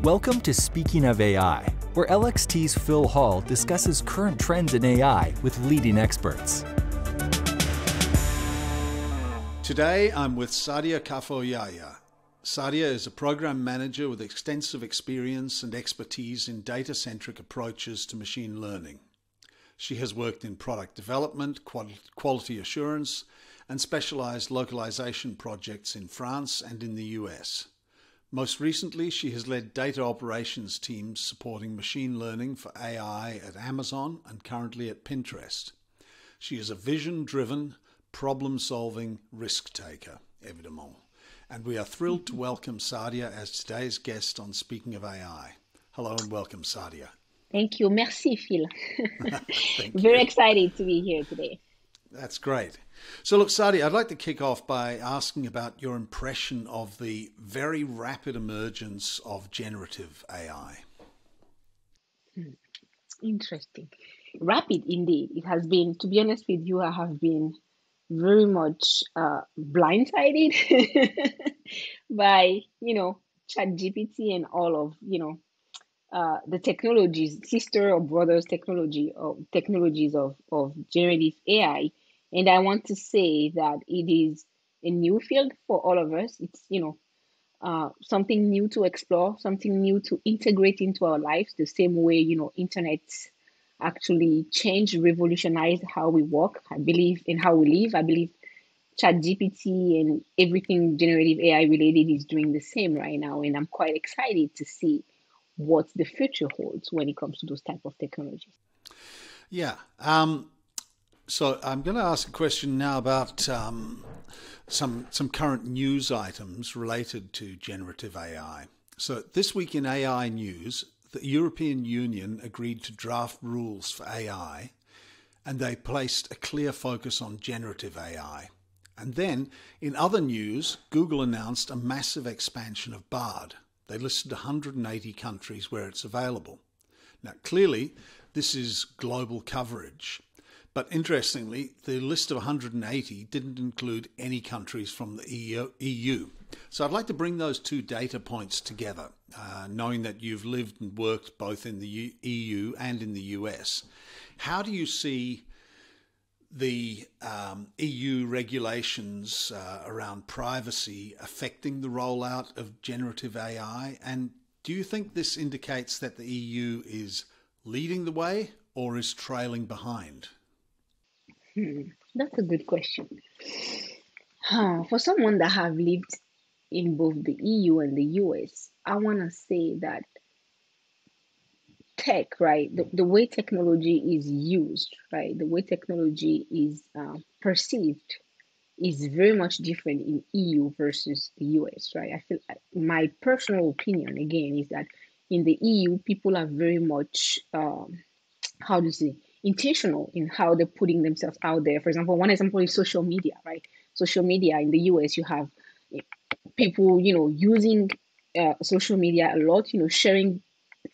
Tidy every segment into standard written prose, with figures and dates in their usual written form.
Welcome to Speaking of AI, where LXT's Phil Hall discusses current trends in AI with leading experts. Today, I'm with Saadia Kaffo Yaya. Saadia is a program manager with extensive experience and expertise in data-centric approaches to machine learning. She has worked in product development, quality assurance, and specialized localization projects in France and in the US. Most recently, she has led data operations teams supporting machine learning for AI at Amazon and currently at Pinterest. She is a vision-driven, problem-solving risk-taker, évidemment. And we are thrilled to welcome Saadia as today's guest on Speaking of AI. Hello and welcome, Saadia. Thank you. Merci, Phil. Thank Very you. excited to be here today. That's great. So look, Saadia, I'd like to kick off by asking about your impression of the very rapid emergence of generative AI. Interesting. Rapid indeed. It has been, to be honest with you, I have been very much blindsided by, ChatGPT and all of, the technologies, sister or brothers technologies of generative AI. And I want to say that it is a new field for all of us. It's, something new to explore, something new to integrate into our lives, the same way, internet actually changed, revolutionized how we work, I believe, in how we live. I believe ChatGPT and everything generative AI related is doing the same right now. And I'm quite excited to see what the future holds when it comes to those type of technologies. Yeah. So I'm going to ask a question now about some current news items related to generative AI. So this week in AI news, the European Union agreed to draft rules for AI, and they placed a clear focus on generative AI. And then in other news, Google announced a massive expansion of Bard. They listed 180 countries where it's available. Now, clearly, this is global coverage. But interestingly, the list of 180 didn't include any countries from the EU. So I'd like to bring those two data points together, knowing that you've lived and worked both in the EU and in the US. How do you see the EU regulations around privacy affecting the rollout of generative AI? And do you think this indicates that the EU is leading the way or is trailing behind? That's a good question. For someone that have lived in both the EU and the US, I want to say that tech, right, the way technology is used, right, the way technology is perceived is very much different in EU versus the US, right? I feel my personal opinion, again, is that in the EU, people are very much, intentional in how they're putting themselves out there. For example, one example is social media, right? Social media in the US, you have people, using social media a lot, sharing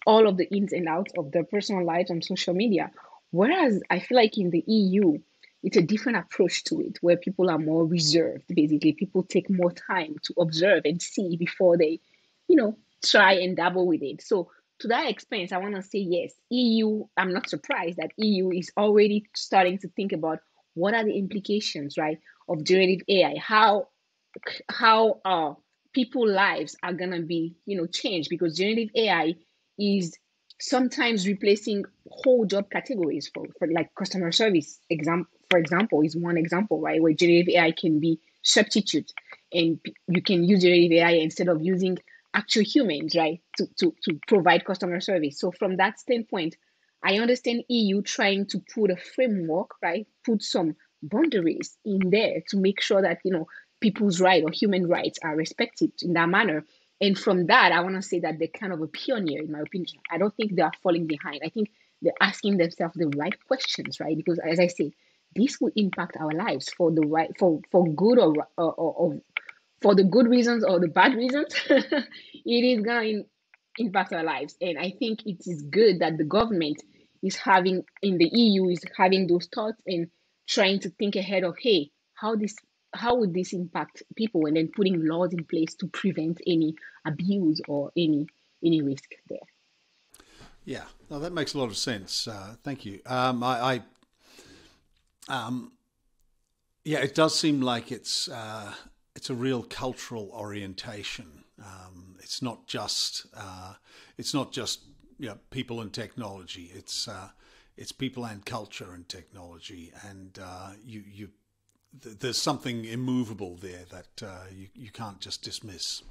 all of the ins and outs of their personal lives on social media. Whereas I feel like in the EU, it's a different approach to it, where people are more reserved. Basically, people take more time to observe and see before they, try and dabble with it. So to that expense, I want to say yes, EU, I'm not surprised that EU is already starting to think about what are the implications, right, of generative AI, how people's lives are going to be, changed, because generative AI is sometimes replacing whole job categories for like customer service. For example, is one example, right, where generative AI can be substitute, and you can use generative AI instead of using actual humans, right, to provide customer service. So from that standpoint, I understand EU trying to put a framework, right, put some boundaries in there to make sure that, people's rights or human rights are respected in that manner. And from that, I want to say that they're kind of a pioneer, in my opinion. I don't think they are falling behind. I think they're asking themselves the right questions, right? Because as I said, this will impact our lives for the right, for good or for the good reasons or the bad reasons. It is going to impact our lives. And I think it is good that the government is having, in the EU, is having those thoughts and trying to think ahead of, hey, how would this impact people, and then putting laws in place to prevent any abuse or any any risk there. Yeah, no, that makes a lot of sense. Thank you. Yeah, it does seem like it's a real cultural orientation. It's not just people and technology. It's people and culture and technology, and there's something immovable there that you can't just dismiss.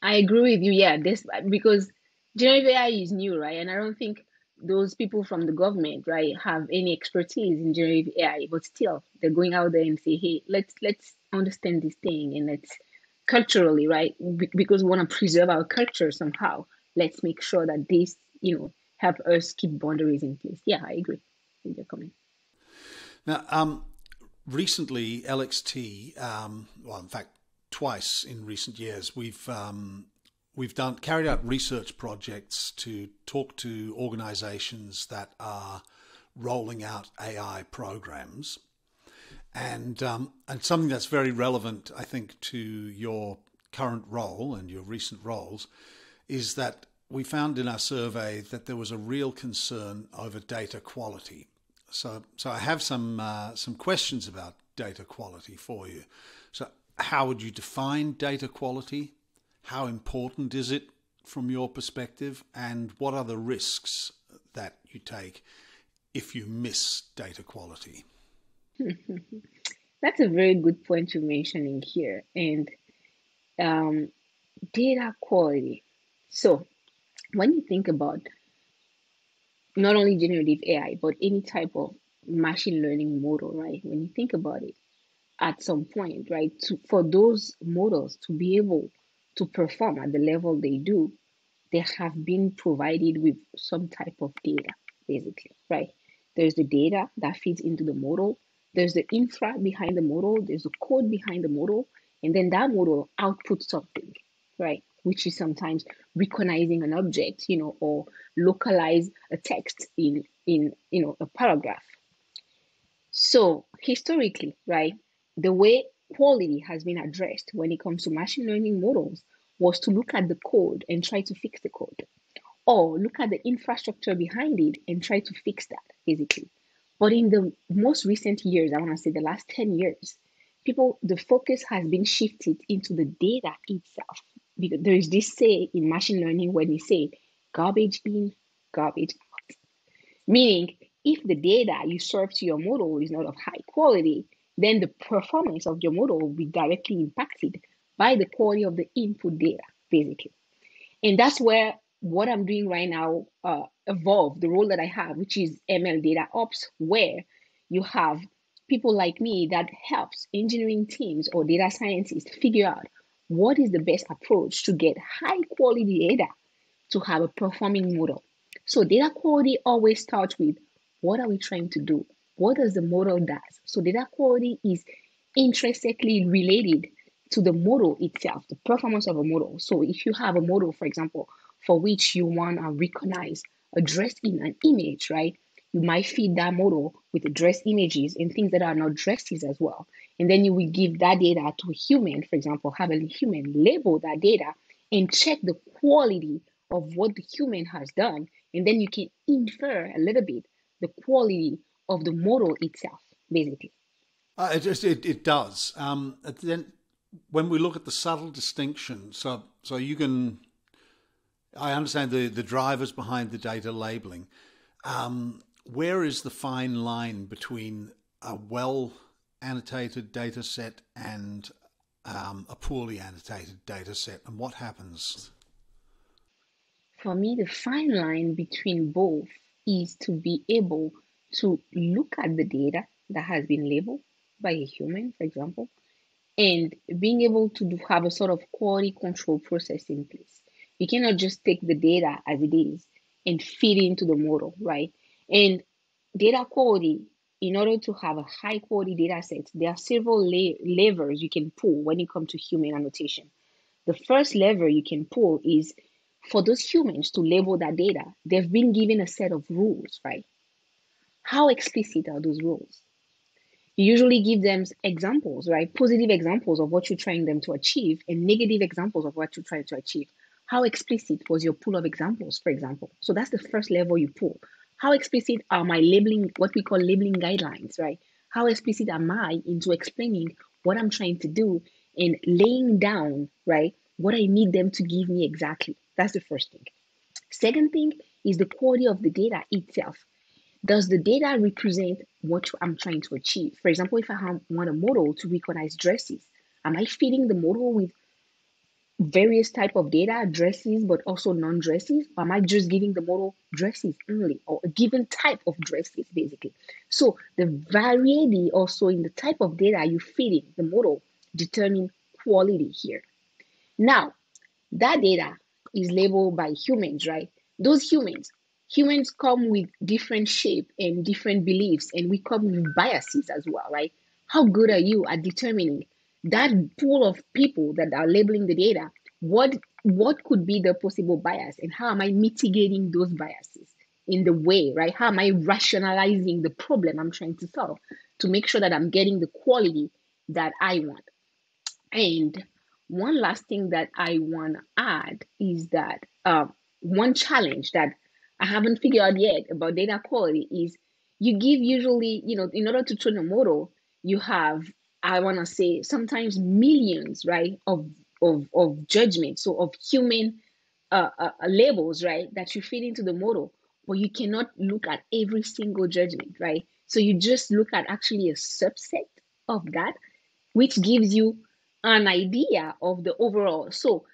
I agree with you. Yeah, this because generative AI is new, right? And I don't think those people from the government, right, have any expertise in generative AI. But still, they're going out there and say, "Hey, let's understand this thing, and let's culturally, right, because we want to preserve our culture somehow. Let's make sure that this, help us keep boundaries in place." Yeah, I agree with your comment. Now, recently, LXT, well, in fact, twice in recent years, we've carried out research projects to talk to organisations that are rolling out AI programs, and something that's very relevant, I think, to your current role and your recent roles, is that we found in our survey that there was a real concern over data quality. So I have some questions about data quality for you. So how would you define data quality? How important is it from your perspective? And what are the risks that you take if you miss data quality? That's a very good point you're mentioning here. And um, data quality. So when you think about not only generative AI, but any type of machine learning model, right? When you think about it, at some point, right, for those models to be able to perform at the level they do, they have been provided with some type of data, basically, right? There's the data that feeds into the model, there's the infra behind the model, there's the code behind the model, and then that model outputs something, right? Which is sometimes recognizing an object, or localize a text in a paragraph. So historically, right, the way quality has been addressed when it comes to machine learning models was to look at the code and try to fix the code, or look at the infrastructure behind it and try to fix that, basically. But in the most recent years, I want to say the last 10 years, the focus has been shifted into the data itself. Because there is this say in machine learning when they say garbage in, garbage out. Meaning, if the data you serve to your model is not of high quality, then the performance of your model will be directly impacted by the quality of the input data, basically. And that's where what I'm doing right now evolve the role that I have, which is ML data ops, where you have people like me that helps engineering teams or data scientists figure out what is the best approach to get high quality data to have a performing model. So data quality always starts with what are we trying to do? What does the model does? So data quality is intrinsically related to the model itself, the performance of a model. So if you have a model, for example, for which you want to recognize a dress in an image, right? You might feed that model with the dress images and things that are not dresses as well. And then you will give that data to a human, for example, have a human label that data and check the quality of what the human has done. And then you can infer a little bit the quality of the model itself, basically. It does. Then when we look at the subtle distinction, so you can, I understand the drivers behind the data labeling. Where is the fine line between a well annotated data set and a poorly annotated data set, and what happens? For me, the fine line between both is to be able to look at the data that has been labeled by a human, for example, and being able to have a sort of quality control process in place. You cannot just take the data as it is and feed it into the model, right? And data quality, in order to have a high quality data set, there are several levers you can pull when it comes to human annotation. The first lever you can pull is for those humans to label that data, they've been given a set of rules, right? How explicit are those rules? You usually give them examples, right? Positive examples of what you're trying them to achieve and negative examples of what you're trying to achieve. How explicit was your pool of examples, for example? So that's the first level you pull. How explicit are my labeling, what we call labeling guidelines, right? How explicit am I into explaining what I'm trying to do and laying down, right, what I need them to give me exactly? That's the first thing. Second thing is the quality of the data itself. Does the data represent what I'm trying to achieve? For example, if I want a model to recognize dresses, am I feeding the model with various type of data, dresses, but also non-dresses? Or am I just giving the model dresses only, or a given type of dresses, basically? So the variety also in the type of data you feeding the model determine quality here. Now, that data is labeled by humans, right? Those humans come with different shape and different beliefs, and we come with biases as well, right? How good are you at determining that pool of people that are labeling the data? What could be the possible bias, and how am I mitigating those biases in the way, right? How am I rationalizing the problem I'm trying to solve to make sure that I'm getting the quality that I want? And one last thing that I want to add is that one challenge that I haven't figured out yet about data quality is you give usually, in order to train a model, you have, I want to say, sometimes millions, right, of judgment, so of human labels, right, that you feed into the model, but you cannot look at every single judgment, right? So you just look at actually a subset of that, which gives you an idea of the overall. So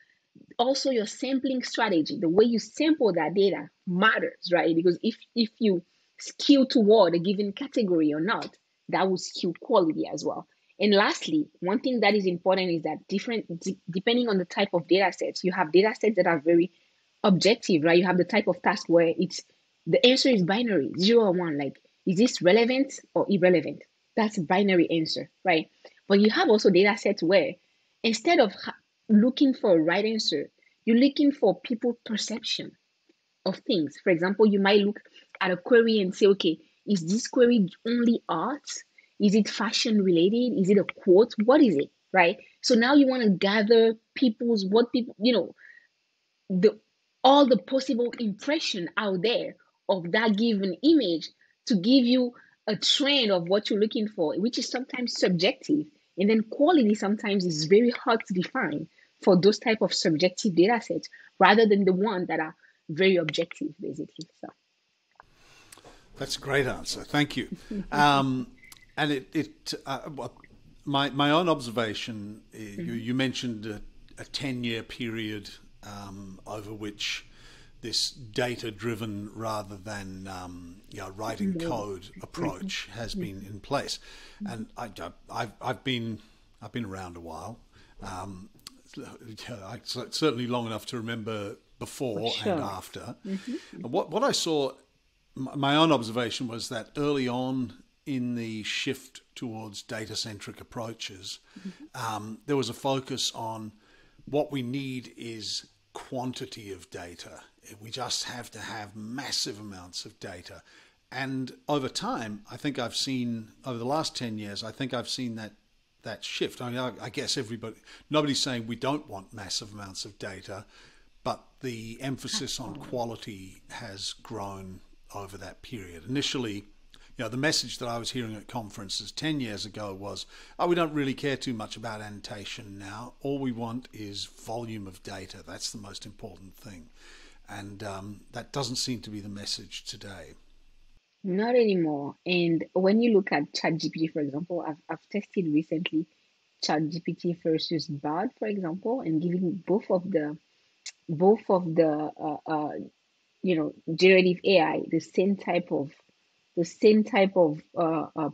also your sampling strategy, the way you sample that data matters, right? Because if you skew toward a given category or not, that will skew quality as well. And lastly, one thing that is important is that depending on the type of data sets, you have data sets that are very objective, right? You have the type of task where it's the answer is binary, 0 or 1. Like, is this relevant or irrelevant? That's a binary answer, right? But you have also data sets where instead of looking for a right answer, you're looking for people perception of things. For example, you might look at a query and say, okay, is this query only art? Is it fashion related? Is it a quote? What is it? Right? So now you want to gather what people, the all the possible impression out there of that given image to give you a trend of what you're looking for, which is sometimes subjective. And then quality sometimes is very hard to define for those type of subjective data sets rather than the ones that are very objective, basically. So That's a great answer. Thank you. And my own observation, you mentioned a 10-year period over which this data-driven rather than writing code approach has been in place, and I've been around a while, certainly long enough to remember before and after. And what I saw, my own observation was that early on in the shift towards data-centric approaches, there was a focus on what we need is quantity of data. We just have to have massive amounts of data. And over time, I think I've seen, over the last 10 years, I think I've seen that shift. I mean, I guess nobody's saying we don't want massive amounts of data, but the emphasis on quality has grown over that period. Initially, the message that I was hearing at conferences 10 years ago was, we don't really care too much about annotation now. All we want is volume of data. That's the most important thing. And that doesn't seem to be the message today. not anymore. And when you look at ChatGPT, for example, I've tested recently ChatGPT versus Bard, for example, and giving both of the generative AI the same type of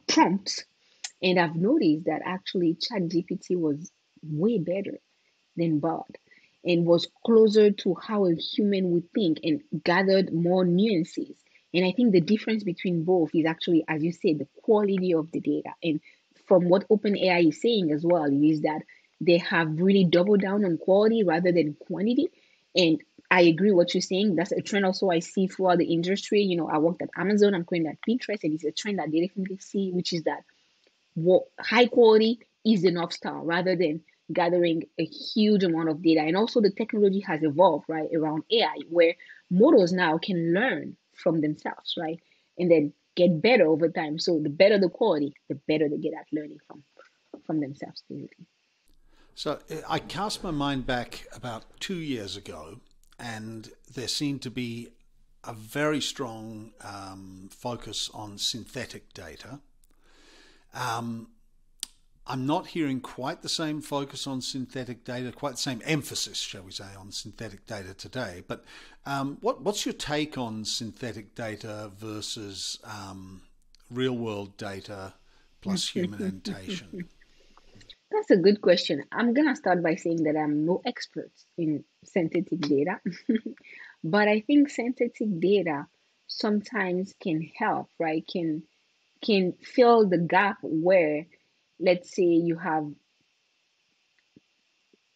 prompts, and I've noticed that actually ChatGPT was way better than Bard and was closer to how a human would think and gathered more nuances. And I think the difference between both is actually, as you said, the quality of the data. And from what OpenAI is saying as well, is that they have really doubled down on quality rather than quantity. And I agree what you're saying. That's a trend also I see throughout the industry. I worked at Amazon, I'm currently at Pinterest, and it's a trend that they definitely see, which is that high quality is the North Star rather than gathering a huge amount of data. And also the technology has evolved, right, around AI, where models now can learn from themselves, right? And then get better over time. So the better the quality, the better they get at learning from themselves, basically. So I cast my mind back about 2 years ago, and there seemed to be a very strong focus on synthetic data. I'm not hearing quite the same focus on synthetic data, quite the same emphasis, shall we say, on synthetic data today. But what's your take on synthetic data versus real world data plus human annotation? That's a good question. I'm gonna start by saying that I'm no expert in synthetic data, but I think synthetic data sometimes can help, right? Can fill the gap where, let's say, you have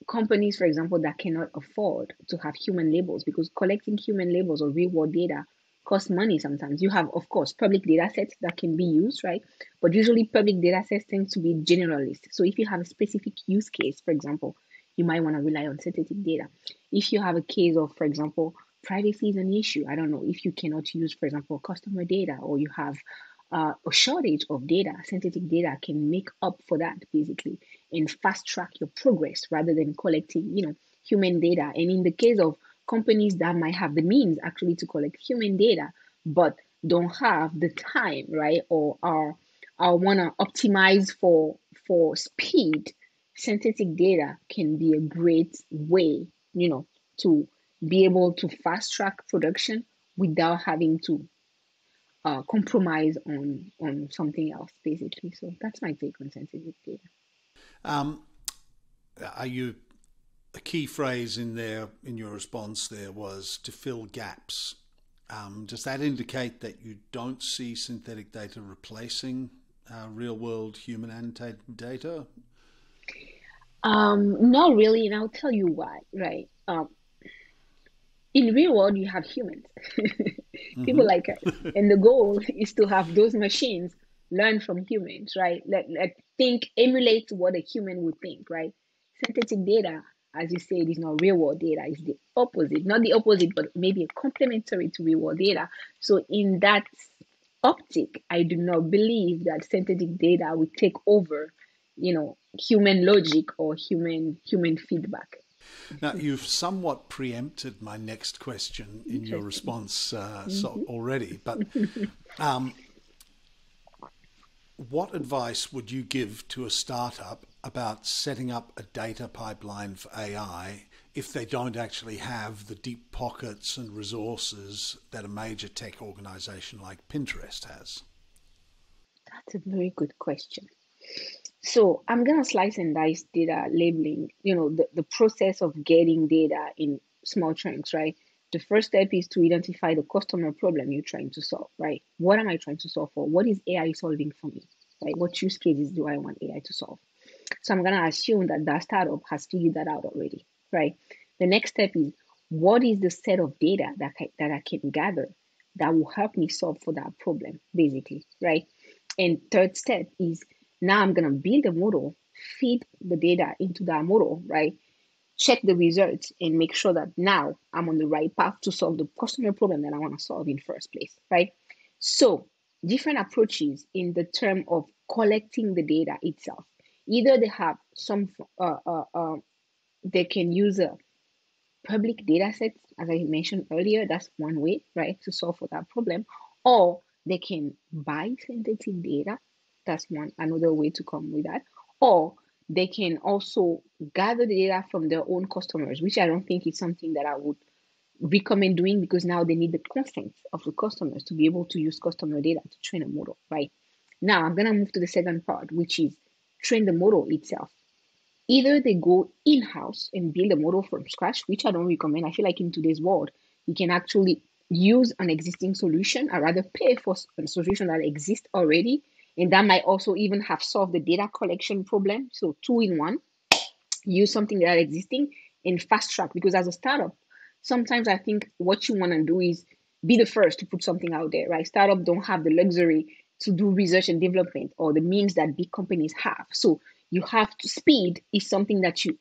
companies, for example, that cannot afford to have human labels, because collecting human labels or real world data costs money sometimes. You have, of course, public data sets that can be used, right? But usually public data sets tend to be generalist. So if you have a specific use case, for example, you might want to rely on synthetic data. If you have a case of, for example, privacy is an issue, I don't know, if you cannot use, for example, customer data, or you have a shortage of data, synthetic data can make up for that, basically, and fast track your progress rather than collecting, human data. And in the case of companies that might have the means actually to collect human data, but don't have the time, right, or are want to optimize for speed, synthetic data can be a great way, to be able to fast track production without having to compromise on something else, basically. So that's my take on sensitive data. Um, are you a key phrase in there in your response there was to fill gaps? Does that indicate that you don't see synthetic data replacing real world human annotated data? Not really, and I'll tell you why. Right. In real world, you have humans, people Mm-hmm. like us, and the goal is to have those machines learn from humans, right? Let think, emulate what a human would think, right? Synthetic data, as you said, is not real world data. It's the opposite, not the opposite, but maybe a complementary to real world data. So in that optic, I do not believe that synthetic data will take over, human logic or human feedback. Now, you've somewhat preempted my next question in your Interesting. response Mm-hmm. already, but um, what advice would you give to a startup about setting up a data pipeline for AI if they don't actually have the deep pockets and resources that a major tech organization like Pinterest has? That's a very good question. So I'm gonna slice and dice data labeling, the process of getting data in small chunks, right? The first step is to identify the customer problem you're trying to solve, right? What am I trying to solve for? What is AI solving for me? Right? What use cases do I want AI to solve? So I'm gonna assume that that startup has figured that out already, right? The next step is, what is the set of data that I can gather that will help me solve for that problem, basically, right? And third step is, now I'm gonna build a model, feed the data into that model, right? Check the results and make sure that now I'm on the right path to solve the customer problem that I want to solve in first place, right? So different approaches in the term of collecting the data itself. Either they have some, they can use a public data sets, as I mentioned earlier. That's one way, right, to solve for that problem. Or they can buy synthetic data. That's one another way to come with that. Or they can also gather the data from their own customers, which I don't think is something that I would recommend doing, because now they need the consent of the customers to be able to use customer data to train a model, right? Now I'm gonna move to the second part, which is train the model itself. Either they go in-house and build a model from scratch, which I don't recommend. I feel like in today's world, you can actually use an existing solution. I rather pay for a solution that exists already, and that might also even have solved the data collection problem. So two in one, use something that is existing and fast track. Because as a startup, sometimes I think what you want to do is be the first to put something out there, right? Startups don't have the luxury to do research and development or the means that big companies have. So you have to, speed is something that you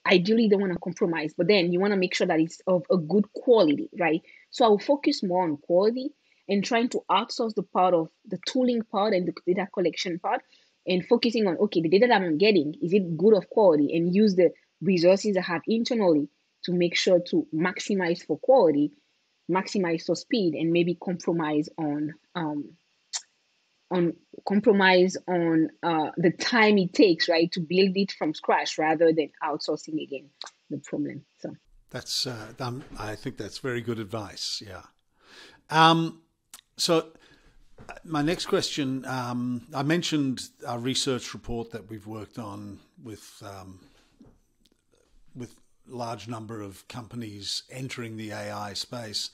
ideally don't want to compromise, but then you want to make sure that it's of a good quality, right? So I will focus more on quality and trying to outsource the part of the tooling part and the data collection part, and focusing on, okay, the data that I'm getting, is it good of quality, and use the resources I have internally to make sure to maximize for quality, maximize for speed, and maybe on compromise on the time it takes, right, to build it from scratch rather than outsourcing again the problem. So that's I think that's very good advice. Yeah. So my next question, I mentioned our research report that we've worked on with large number of companies entering the AI space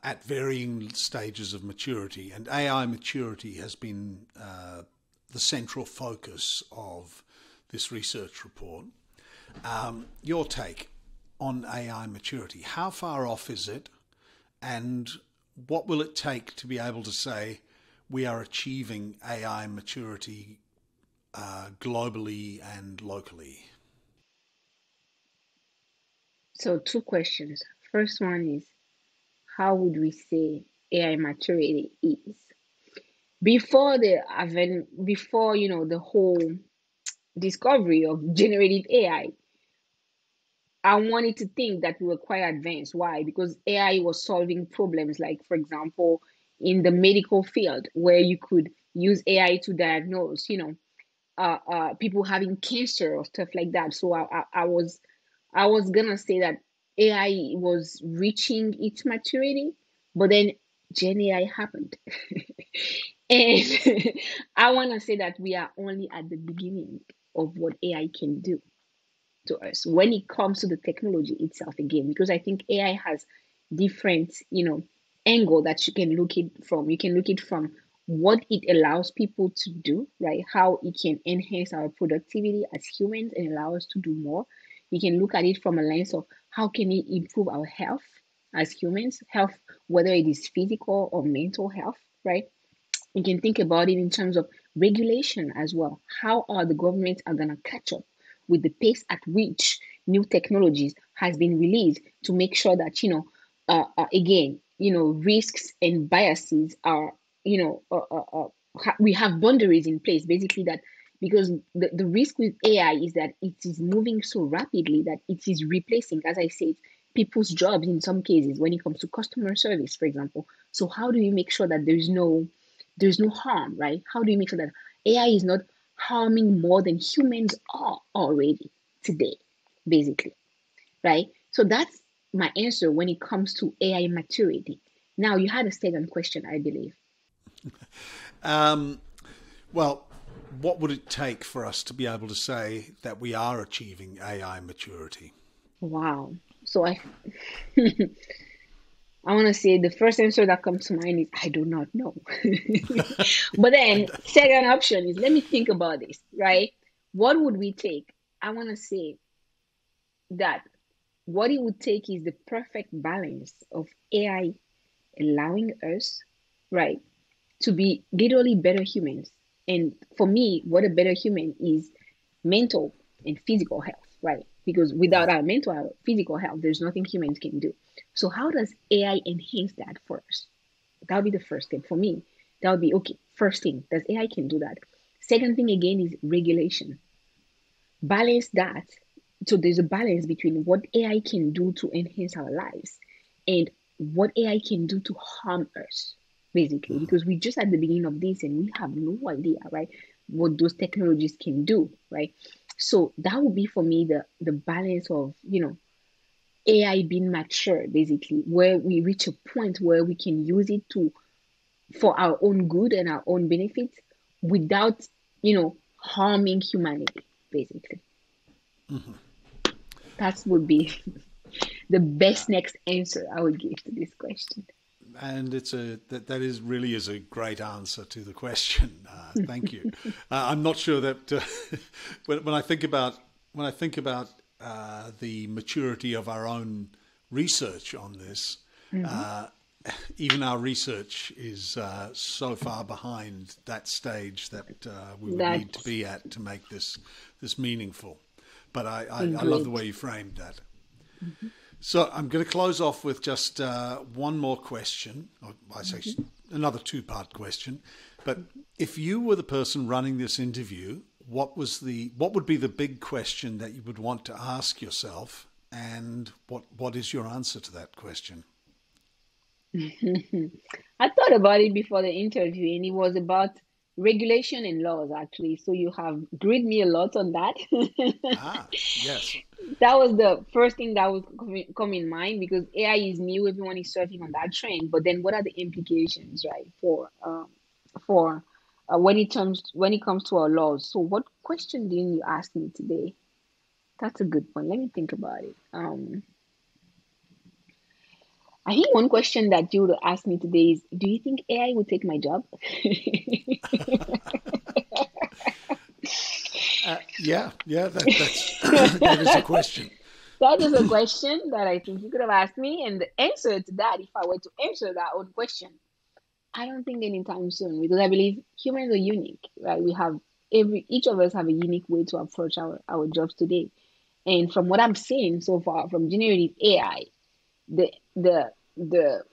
at varying stages of maturity. And AI maturity has been the central focus of this research report. Your take on AI maturity, how far off is it? And what will it take to be able to say we are achieving AI maturity globally and locally? so two questions. First one is, how would we say AI maturity is? Before the whole discovery of generative AI, I wanted to think that we were quite advanced. Why? Because AI was solving problems like, for example, in the medical field, where you could use AI to diagnose, people having cancer or stuff like that. So I was gonna say that AI was reaching its maturity, but then Gen AI happened. And I want to say that we are only at the beginning of what AI can do to us when it comes to the technology itself again, because I think AI has different, angle that you can look it from. You can look it from what it allows people to do, right? How it can enhance our productivity as humans and allow us to do more. You can look at it from a lens of how can it improve our health as humans, health, whether it is physical or mental health, right? You can think about it in terms of regulation as well. How are the governments are going to catch up with the pace at which new technologies has been released, to make sure that again, risks and biases are, we have boundaries in place, basically, that because the risk with AI is that it is moving so rapidly that it is replacing, as I said, people's jobs in some cases when it comes to customer service, for example. So how do you make sure that there's no harm, right? How do you make sure that AI is not harming more than humans are already today, basically, right? So that's my answer when it comes to AI maturity. Now, you had a second question, I believe. Well, what would it take for us to be able to say that we are achieving AI maturity? Wow. So I want to say the first answer that comes to mind is I do not know. But then second option is, let me think about this, right? What would we take? I want to say that what it would take is the perfect balance of AI allowing us, right, to be literally better humans. And for me, what a better human is mental and physical health, right? Because without our mental health, physical health, there's nothing humans can do. So how does AI enhance that for us? That would be the first thing for me. That would be okay. First thing, does AI can do that? Second thing again is regulation. Balance that. So there's a balance between what AI can do to enhance our lives and what AI can do to harm us, basically, because we're just at the beginning of this and we have no idea, right, what those technologies can do, right? So that would be for me the balance of, AI being mature, basically, where we reach a point where we can use it to for our own good and our own benefits without, harming humanity, basically. That would be the best next answer I would give to this question. And that is really is a great answer to the question. Thank you. I'm not sure that when I think about the maturity of our own research on this, even our research is so far behind that stage that we would need to That's be at to make this meaningful. But I love the great. way you framed that. So I'm going to close off with just one more question. Or I say another two-part question. But if you were the person running this interview, what would be the big question that you would want to ask yourself, and what is your answer to that question? I thought about it before the interview, and it was about regulation and laws, actually. So you have grilled me a lot on that. Ah, yes. That was the first thing that would come in mind because AI is new. Everyone is surfing on that train. But then, what are the implications, right, for when it comes to our laws? So, what question didn't you ask me today? That's a good point. Let me think about it. I think one question that you would ask me today is, do you think AI will take my job? Yeah, that's that is a question. That is a question that I think you could have asked me, and the answer to that, if I were to answer that own question, I don't think anytime soon because I believe humans are unique, right? We have each of us have a unique way to approach our jobs today. And from what I'm seeing so far from generative AI, the the the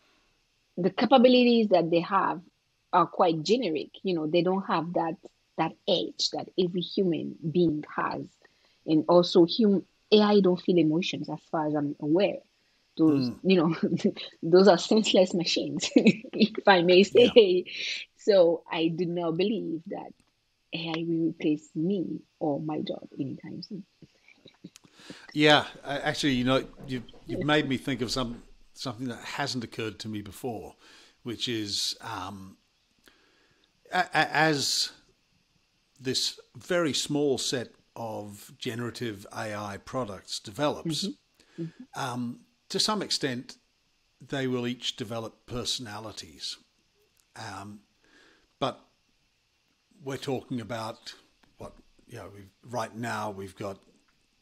the capabilities that they have are quite generic. They don't have that edge that every human being has. And also AI don't feel emotions as far as I'm aware. Those, Mm, those are senseless machines, if I may yeah, say. So I do not believe that AI will replace me or my job anytime soon. yeah. Actually, you've made me think of something that hasn't occurred to me before, which is as this very small set of generative AI products develops, Hmm. Hmm. to some extent, they will each develop personalities. But we're talking about what right now we've got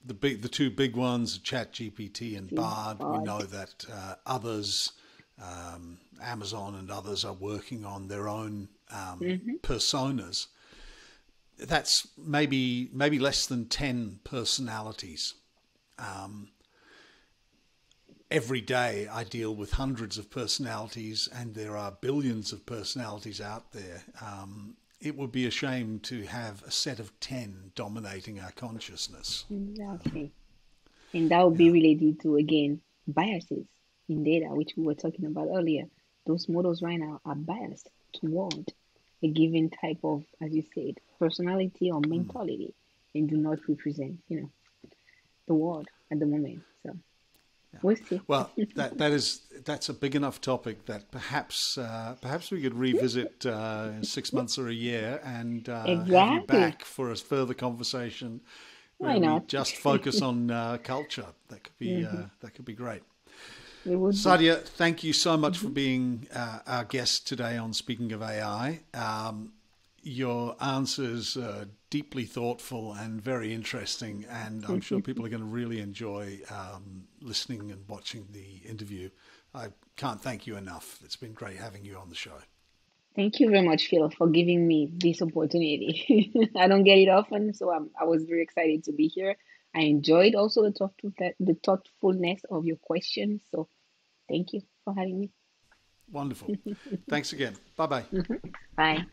the two big ones, ChatGPT and Bard. We God. know that others, Amazon and others, are working on their own Hmm. personas. That's maybe less than 10 personalities. Every day I deal with hundreds of personalities, and there are billions of personalities out there. It would be a shame to have a set of 10 dominating our consciousness. Exactly. And that would be Yeah. related to, again, biases in data, which we were talking about earlier. Those models right now are biased toward a given type of, as you said, personality or Mm. mentality and do not represent, the world at the moment. So Yeah. we'll see. Well, that's a big enough topic that perhaps we could revisit in 6 months or a year and have you Exactly. back for a further conversation Why where we not? just focus on culture. Hmm. That could be great. It would be. Sadia, thank you so much for Hmm. being our guest today on Speaking of AI. Your answers are deeply thoughtful and very interesting, and I'm sure people are going to really enjoy listening and watching the interview. I can't thank you enough. It's been great having you on the show. Thank you very much, Phil, for giving me this opportunity. I don't get it often, so I was very excited to be here. I enjoyed also the thoughtfulness of your questions. So thank you for having me. Wonderful. Thanks again. Bye bye. Bye.